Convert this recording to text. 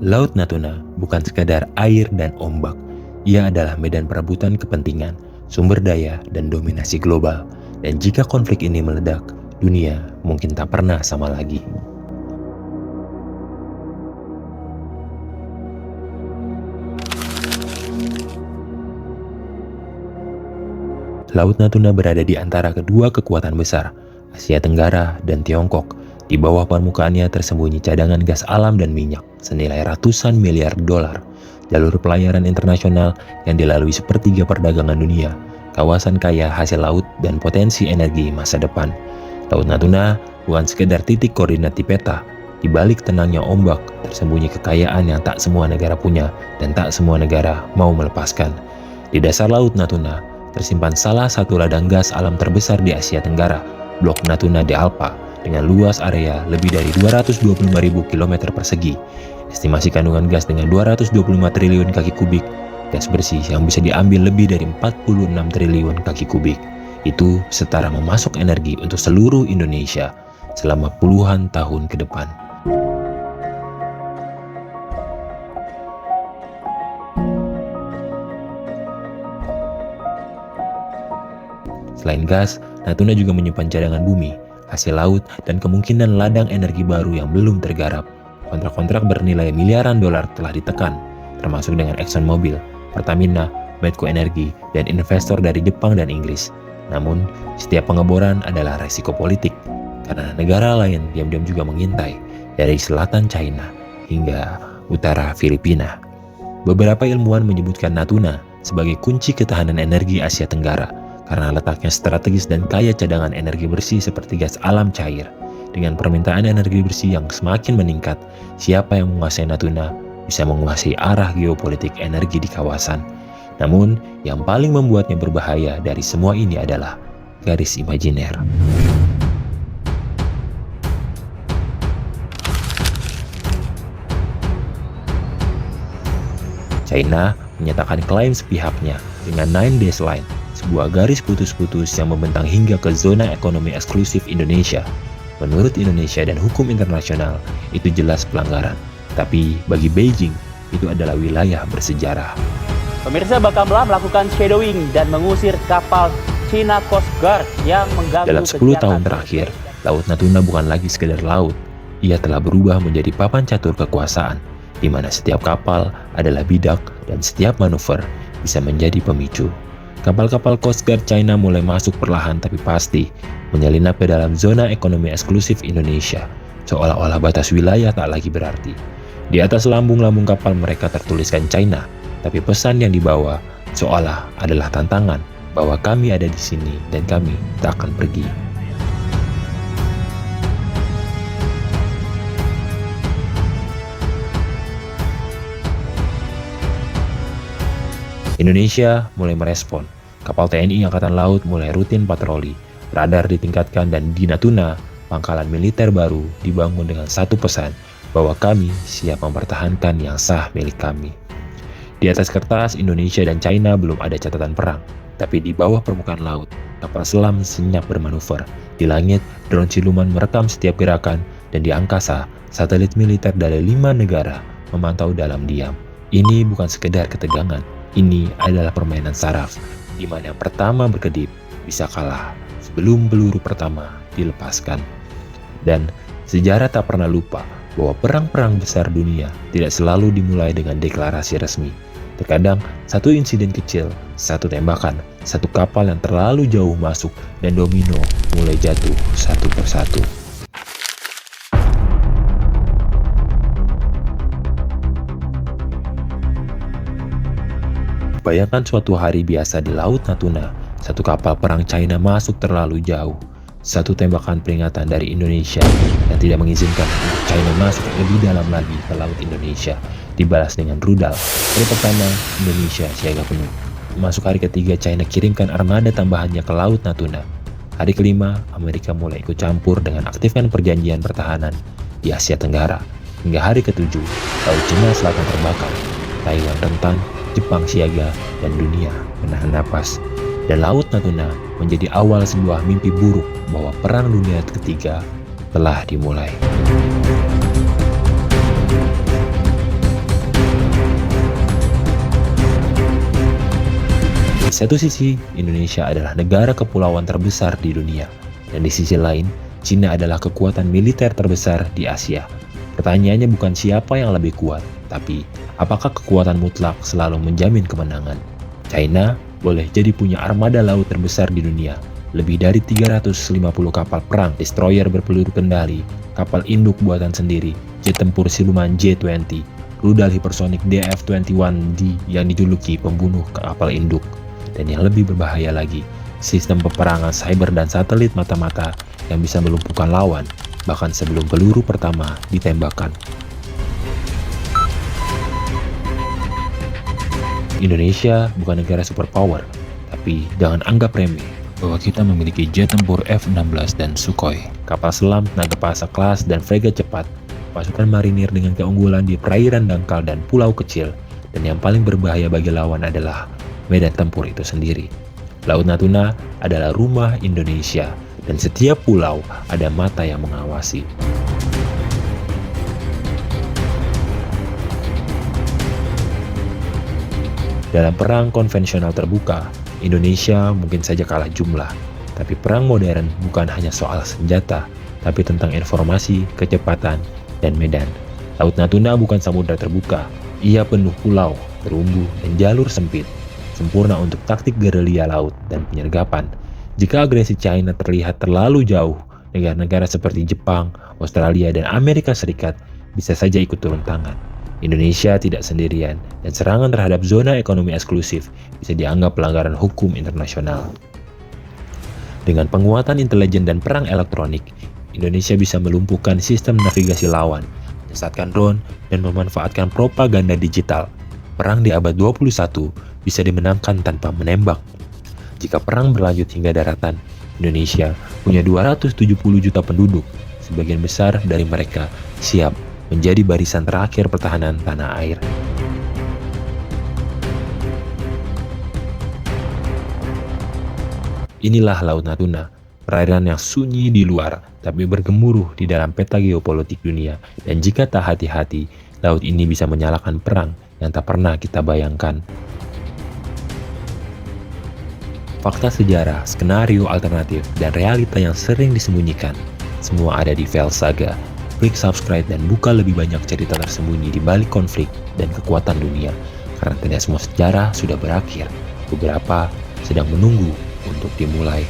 Laut Natuna bukan sekadar air dan ombak. Ia adalah medan perebutan kepentingan, sumber daya, dan dominasi global. Dan jika konflik ini meledak, dunia mungkin tak pernah sama lagi. Laut Natuna berada di antara kedua kekuatan besar, Asia Tenggara dan Tiongkok. Di bawah permukaannya tersembunyi cadangan gas alam dan minyak senilai ratusan miliar dolar, jalur pelayaran internasional yang dilalui sepertiga perdagangan dunia, kawasan kaya hasil laut dan potensi energi masa depan. Laut Natuna bukan sekedar titik koordinat di peta. Di balik tenangnya ombak tersembunyi kekayaan yang tak semua negara punya dan tak semua negara mau melepaskan. Di dasar Laut Natuna tersimpan salah satu ladang gas alam terbesar di Asia Tenggara, Blok Natuna de Alpa, dengan luas area lebih dari 225.000 km persegi. Estimasi kandungan gas dengan 225 triliun kaki kubik gas bersih yang bisa diambil lebih dari 46 triliun kaki kubik. Itu setara memasok energi untuk seluruh Indonesia selama puluhan tahun ke depan. Selain gas, Natuna juga menyimpan cadangan bumi, hasil laut, dan kemungkinan ladang energi baru yang belum tergarap. Kontrak-kontrak bernilai miliaran dolar telah ditekan, termasuk dengan ExxonMobil, Pertamina, Medco Energi, dan investor dari Jepang dan Inggris. Namun, setiap pengeboran adalah resiko politik, karena negara lain diam-diam juga mengintai, dari selatan China hingga utara Filipina. Beberapa ilmuwan menyebutkan Natuna sebagai kunci ketahanan energi Asia Tenggara, karena letaknya strategis dan kaya cadangan energi bersih seperti gas alam cair. Dengan permintaan energi bersih yang semakin meningkat, siapa yang menguasai Natuna bisa menguasai arah geopolitik energi di kawasan. Namun, yang paling membuatnya berbahaya dari semua ini adalah garis imajiner. China menyatakan klaim sepihaknya dengan Nine Days Line, sebuah garis putus-putus yang membentang hingga ke zona ekonomi eksklusif Indonesia. Menurut Indonesia dan hukum internasional, itu jelas pelanggaran. Tapi bagi Beijing, itu adalah wilayah bersejarah. Pemirsa, Bakamla melakukan shadowing dan mengusir kapal China Coast Guard yang mengganggu Dalam 10 tahun terakhir, Laut Natuna bukan lagi sekedar laut. Ia telah berubah menjadi papan catur kekuasaan, di mana setiap kapal adalah bidak dan setiap manuver bisa menjadi pemicu. Kapal-kapal Coast Guard China mulai masuk perlahan tapi pasti, menyelinap ke dalam zona ekonomi eksklusif Indonesia, seolah-olah batas wilayah tak lagi berarti. Di atas lambung-lambung kapal mereka tertuliskan China, tapi pesan yang dibawa seolah adalah tantangan bahwa kami ada di sini dan kami tak akan pergi. Indonesia mulai merespon. Kapal TNI Angkatan Laut mulai rutin patroli, radar ditingkatkan, dan di Natuna, pangkalan militer baru dibangun dengan satu pesan bahwa kami siap mempertahankan yang sah milik kami. Di atas kertas, Indonesia dan China belum ada catatan perang, tapi di bawah permukaan laut, kapal selam senyap bermanuver. Di langit, drone siluman merekam setiap gerakan, dan di angkasa, satelit militer dari 5 negara memantau dalam diam. Ini bukan sekedar ketegangan. Ini adalah permainan saraf, di mana yang pertama berkedip bisa kalah sebelum peluru pertama dilepaskan. Dan sejarah tak pernah lupa bahwa perang-perang besar dunia tidak selalu dimulai dengan deklarasi resmi. Terkadang satu insiden kecil, satu tembakan, satu kapal yang terlalu jauh masuk, dan domino mulai jatuh satu persatu. Bayangkan suatu hari biasa di Laut Natuna, satu kapal perang China masuk terlalu jauh. Satu tembakan peringatan dari Indonesia yang tidak mengizinkan China masuk lebih dalam lagi ke Laut Indonesia, dibalas dengan rudal. Hari pertama, Indonesia siaga penuh. Masuk hari ketiga, China kirimkan armada tambahannya ke Laut Natuna. Hari kelima, Amerika mulai ikut campur dengan aktifkan perjanjian pertahanan di Asia Tenggara. Hingga hari ketujuh, Laut Cina Selatan terbakar, Taiwan rentan, Jepang siaga, dan dunia menahan napas. Dan Laut Natuna menjadi awal sebuah mimpi buruk bahwa Perang Dunia Ketiga telah dimulai. Di satu sisi, Indonesia adalah negara kepulauan terbesar di dunia, dan di sisi lain, Cina adalah kekuatan militer terbesar di Asia. Pertanyaannya bukan siapa yang lebih kuat, tapi apakah kekuatan mutlak selalu menjamin kemenangan? China boleh jadi punya armada laut terbesar di dunia, lebih dari 350 kapal perang, destroyer berpeluru kendali, kapal induk buatan sendiri, jet tempur siluman J-20, rudal hipersonik DF-21D yang dijuluki pembunuh kapal induk. Dan yang lebih berbahaya lagi, sistem peperangan cyber dan satelit mata-mata yang bisa melumpuhkan lawan, bahkan sebelum peluru pertama ditembakkan. Indonesia bukan negara superpower, tapi jangan anggap remeh bahwa kita memiliki jet tempur F-16 dan Sukhoi, kapal selam tenaga pasang kelas dan fregat cepat, pasukan marinir dengan keunggulan di perairan dangkal dan pulau kecil, dan yang paling berbahaya bagi lawan adalah medan tempur itu sendiri. Laut Natuna adalah rumah Indonesia, dan setiap pulau ada mata yang mengawasi. Dalam perang konvensional terbuka, Indonesia mungkin saja kalah jumlah, tapi perang modern bukan hanya soal senjata, tapi tentang informasi, kecepatan, dan medan. Laut Natuna bukan samudra terbuka, ia penuh pulau, terumbu, dan jalur sempit, sempurna untuk taktik gerilya laut dan penyergapan. Jika agresi China terlihat terlalu jauh, negara-negara seperti Jepang, Australia, dan Amerika Serikat bisa saja ikut turun tangan. Indonesia tidak sendirian, dan serangan terhadap zona ekonomi eksklusif bisa dianggap pelanggaran hukum internasional. Dengan penguatan intelijen dan perang elektronik, Indonesia bisa melumpuhkan sistem navigasi lawan, menyesatkan drone, dan memanfaatkan propaganda digital. Perang di abad 21 bisa dimenangkan tanpa menembak. Jika perang berlanjut hingga daratan, Indonesia punya 270 juta penduduk. Sebagian besar dari mereka siap menjadi barisan terakhir pertahanan tanah air. Inilah Laut Natuna, perairan yang sunyi di luar, tapi bergemuruh di dalam peta geopolitik dunia. Dan jika tak hati-hati, laut ini bisa menyalakan perang yang tak pernah kita bayangkan. Fakta sejarah, skenario alternatif, dan realita yang sering disembunyikan, semua ada di Vel Saga. Klik subscribe dan buka lebih banyak cerita tersembunyi di balik konflik dan kekuatan dunia. Karena tidak semua sejarah sudah berakhir, beberapa sedang menunggu untuk dimulai.